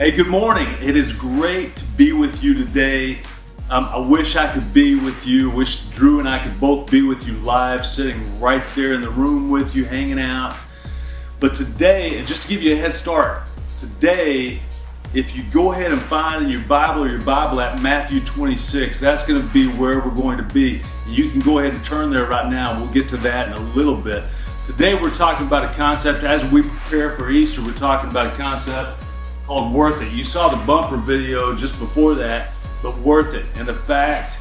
Hey, good morning. It is great to be with you today. I wish I could be with you. Wish Drew and I could both be with you live, sitting right there in the room with you, hanging out. But today, and just to give you a head start, today, if you go ahead and find in your Bible or your Bible app Matthew 26, that's going to be where we're going to be. You can go ahead and turn there right now. We'll get to that in a little bit. Today we're talking about a concept, as we prepare for Easter, we're talking about a concept called worth it. You saw the bumper video just before that, but worth it. And the fact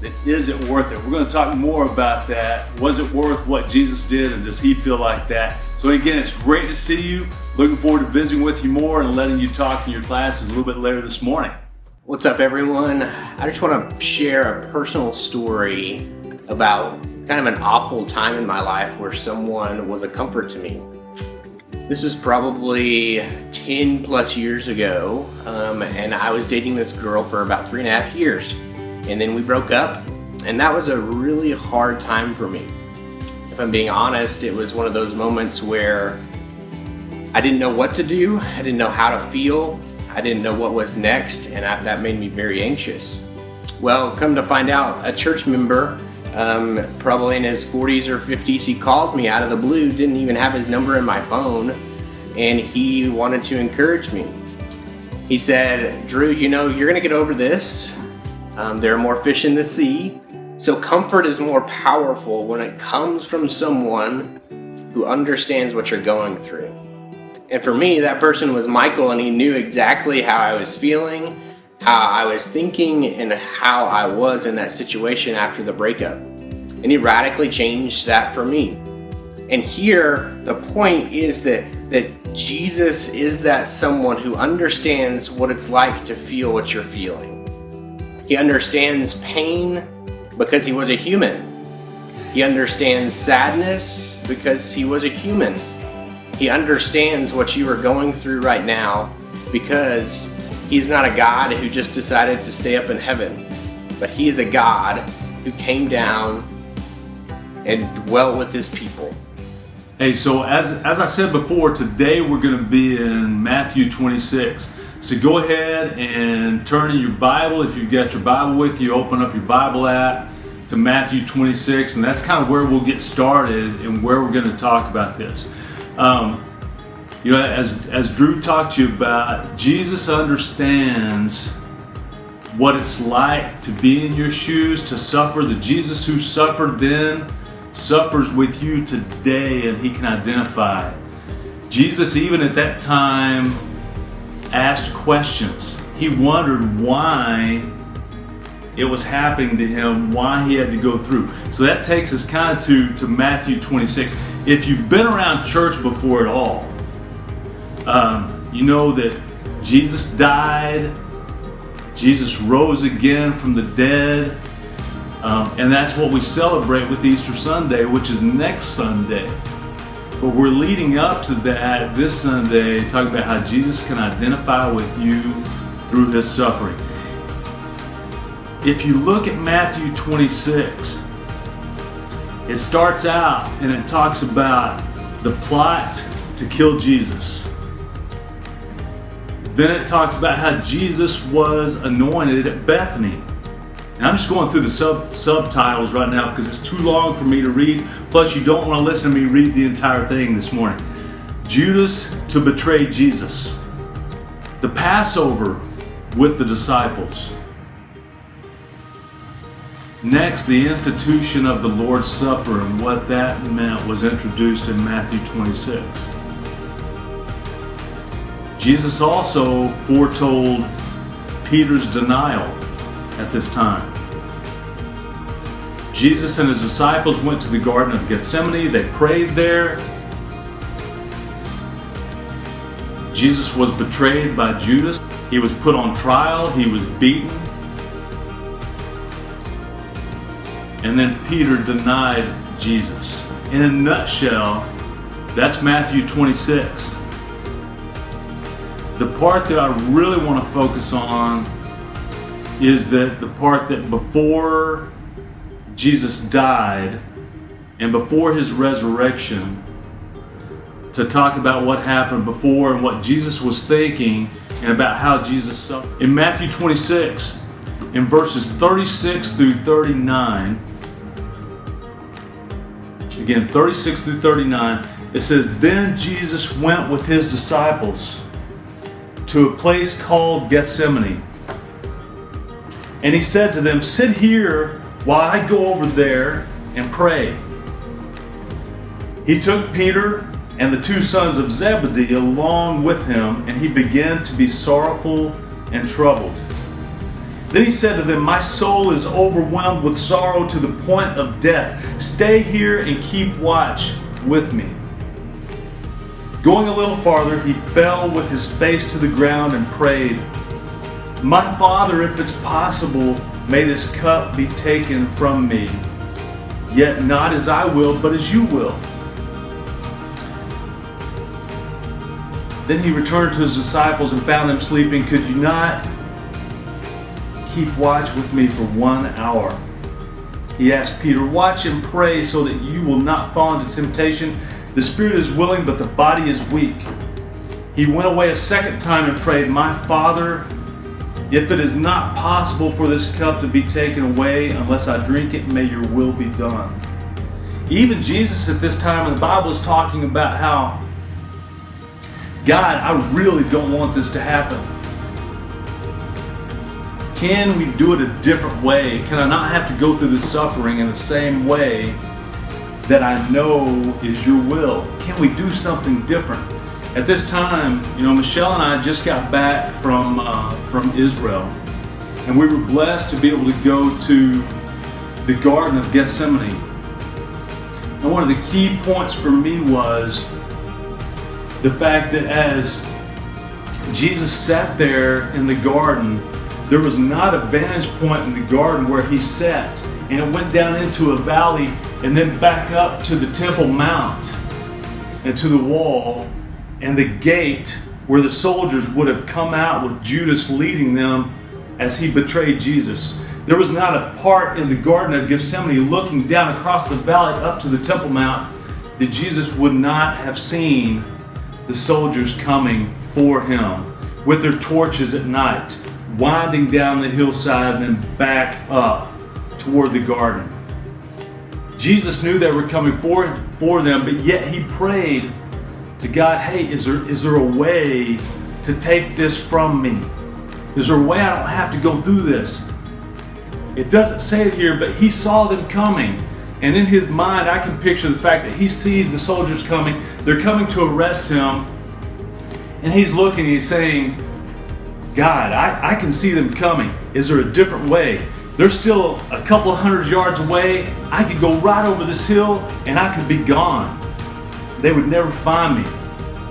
that is it worth it? We're going to talk more about that. Was it worth what Jesus did, and does he feel like that? So again, it's great to see you. Looking forward to visiting with you more and letting you talk in your classes a little bit later this morning. What's up, everyone? I just want to share a personal story about kind of an awful time in my life where someone was a comfort to me. This was probably 10 plus years ago, and I was dating this girl for about 3.5 years, and then we broke up, and that was a really hard time for me. If I'm being honest, it was one of those moments where I didn't know what to do, I didn't know how to feel, I didn't know what was next, and that made me very anxious. Well, come to find out, a church member, probably in his 40s or 50s, he called me out of the blue, didn't even have his number in my phone, and he wanted to encourage me. He said, Drew, you know, you're gonna get over this. There are more fish in the sea. So comfort is more powerful when it comes from someone who understands what you're going through. And for me, that person was Michael, and he knew exactly how I was feeling, how I was thinking, and how I was in that situation after the breakup. And he radically changed that for me. And here, the point is that Jesus is that someone who understands what it's like to feel what you're feeling. He understands pain because he was a human. He understands sadness because he was a human. He understands what you are going through right now because he's not a God who just decided to stay up in heaven, but he is a God who came down and dwelt with his people. Hey, so as I said before, today we're going to be in Matthew 26. So go ahead and turn in your Bible. If you've got your Bible with you, open up your Bible app to Matthew 26, and that's kind of where we'll get started and where we're going to talk about this. As Drew talked to you about, Jesus understands what it's like to be in your shoes, to suffer. The Jesus who suffered then suffers with you today, and he can identify. Jesus, even at that time, asked questions. He wondered why it was happening to him, why he had to go through. So that takes us kind of to Matthew 26. If you've been around church before at all, you know that Jesus died, Jesus rose again from the dead, and that's what we celebrate with Easter Sunday, which is next Sunday. But we're leading up to that this Sunday, talking about how Jesus can identify with you through his suffering. If you look at Matthew 26, it starts out and it talks about the plot to kill Jesus. Then it talks about how Jesus was anointed at Bethany. And I'm just going through the subtitles right now because it's too long for me to read. Plus, you don't want to listen to me read the entire thing this morning. Judas to betray Jesus. The Passover with the disciples. Next, the institution of the Lord's Supper and what that meant was introduced in Matthew 26. Jesus also foretold Peter's denial at this time. Jesus and his disciples went to the Garden of Gethsemane. They prayed there. Jesus was betrayed by Judas. He was put on trial. He was beaten. And then Peter denied Jesus. In a nutshell, that's Matthew 26. The part that I really want to focus on is that the part that before Jesus died and before his resurrection, to talk about what happened before and what Jesus was thinking and about how Jesus suffered. In Matthew 26, in verses 36 through 39, again, 36 through 39, it says, "Then Jesus went with his disciples to a place called Gethsemane. And he said to them, 'Sit here while I go over there and pray.' He took Peter and the two sons of Zebedee along with him, and he began to be sorrowful and troubled. Then he said to them, 'My soul is overwhelmed with sorrow to the point of death. Stay here and keep watch with me.' Going a little farther, he fell with his face to the ground and prayed, 'My Father, if it's possible, may this cup be taken from me. Yet not as I will, but as you will.' Then he returned to his disciples and found them sleeping. 'Could you not keep watch with me for 1 hour?' He asked Peter, 'Watch and pray so that you will not fall into temptation. The spirit is willing, but the body is weak.' He went away a second time and prayed, 'My Father, if it is not possible for this cup to be taken away unless I drink it, may your will be done.'" Even Jesus at this time in the Bible is talking about how, "God, I really don't want this to happen. Can we do it a different way? Can I not have to go through this suffering in the same way that I know is your will? Can we do something different?" At this time, Michelle and I just got back from Israel, and we were blessed to be able to go to the Garden of Gethsemane. And one of the key points for me was the fact that as Jesus sat there in the garden, there was not a vantage point in the garden where he sat, and it went down into a valley and then back up to the Temple Mount and to the wall and the gate where the soldiers would have come out with Judas leading them as he betrayed Jesus. There was not a part in the Garden of Gethsemane looking down across the valley up to the Temple Mount that Jesus would not have seen the soldiers coming for him with their torches at night, winding down the hillside and then back up toward the garden. Jesus knew they were coming for them, but yet he prayed to God, "Hey, is there a way to take this from me? Is there a way I don't have to go through this?" It doesn't say it here, but he saw them coming. And in his mind, I can picture the fact that he sees the soldiers coming. They're coming to arrest him. And he's looking, he's saying, "God, I can see them coming. Is there a different way? They're still a couple hundred yards away. I could go right over this hill and I could be gone. They would never find me.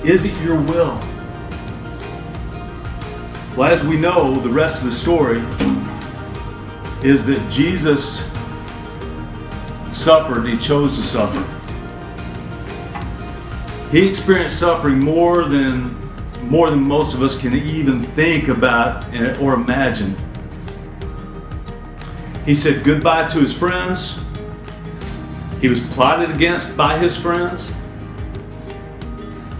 Is it your will?" Well, as we know, the rest of the story is that Jesus suffered, he chose to suffer. He experienced suffering more than most of us can even think about or imagine. He said goodbye to his friends. He was plotted against by his friends.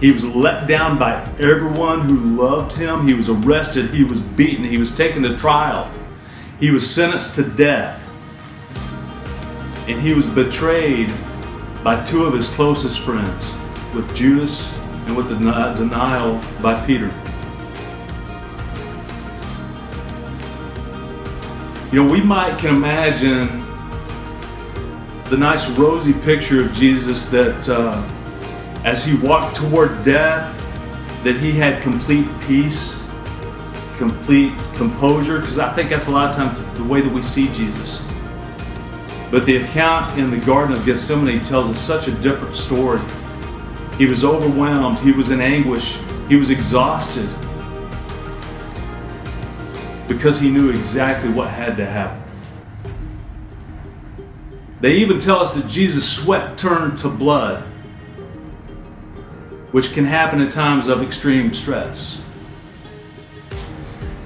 He was let down by everyone who loved him. He was arrested. He was beaten. He was taken to trial. He was sentenced to death. And he was betrayed by two of his closest friends, with Judas and with the denial by Peter. We can imagine the nice rosy picture of Jesus that as he walked toward death, that he had complete peace, complete composure, because I think that's a lot of times the way that we see Jesus. But the account in the Garden of Gethsemane tells us such a different story. He was overwhelmed, he was in anguish, he was exhausted, because he knew exactly what had to happen. They even tell us that Jesus' sweat turned to blood, which can happen in times of extreme stress.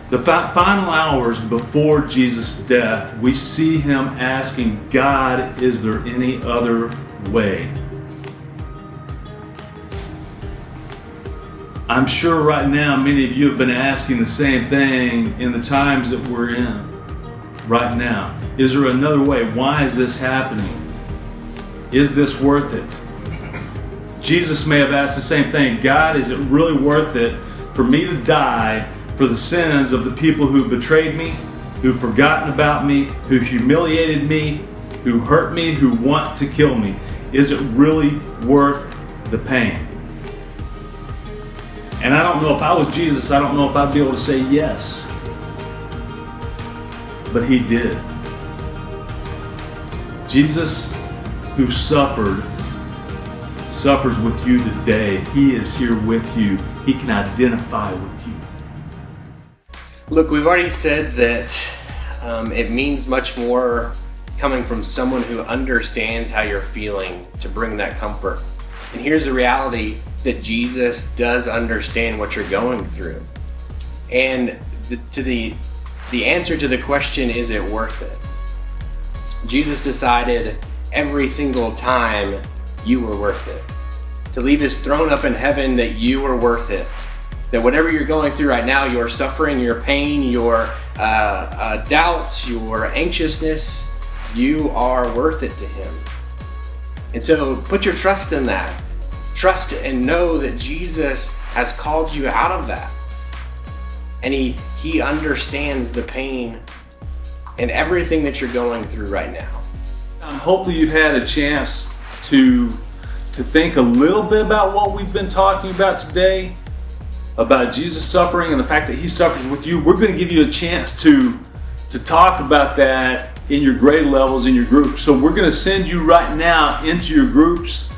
The final hours before Jesus' death, we see him asking, "God, is there any other way?" I'm sure right now many of you have been asking the same thing in the times that we're in right now. Is there another way? Why is this happening? Is this worth it? Jesus may have asked the same thing. God, is it really worth it for me to die for the sins of the people who betrayed me, who've forgotten about me, who humiliated me, who hurt me, who want to kill me? Is it really worth the pain? And I don't know, if I was Jesus, I don't know if I'd be able to say yes. But he did. Jesus, who suffered, suffers with you today. He is here with you. He can identify with you. Look, we've already said that it means much more coming from someone who understands how you're feeling to bring that comfort. And here's the reality, that Jesus does understand what you're going through. And the answer to the question, is it worth it? Jesus decided every single time you were worth it. To leave his throne up in heaven, that you were worth it. That whatever you're going through right now, your suffering, your pain, your doubts, your anxiousness, you are worth it to him. And so put your trust in that. Trust and know that Jesus has called you out of that. And he understands the pain and everything that you're going through right now. Hopefully you've had a chance to think a little bit about what we've been talking about today, about Jesus suffering and the fact that he suffers with you. We're going to give you a chance to talk about that in your grade levels, in your groups. So we're going to send you right now into your groups.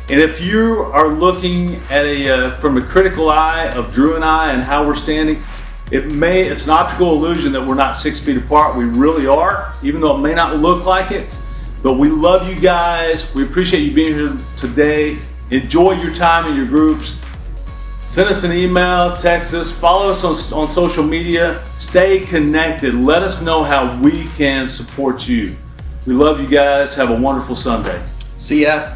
And if you are looking at from a critical eye of Drew and I and how we're standing, it's an optical illusion that we're not 6 feet apart. We really are, even though it may not look like it. But we love you guys. We appreciate you being here today. Enjoy your time in your groups. Send us an email, text us, follow us on social media. Stay connected. Let us know how we can support you. We love you guys. Have a wonderful Sunday. See ya.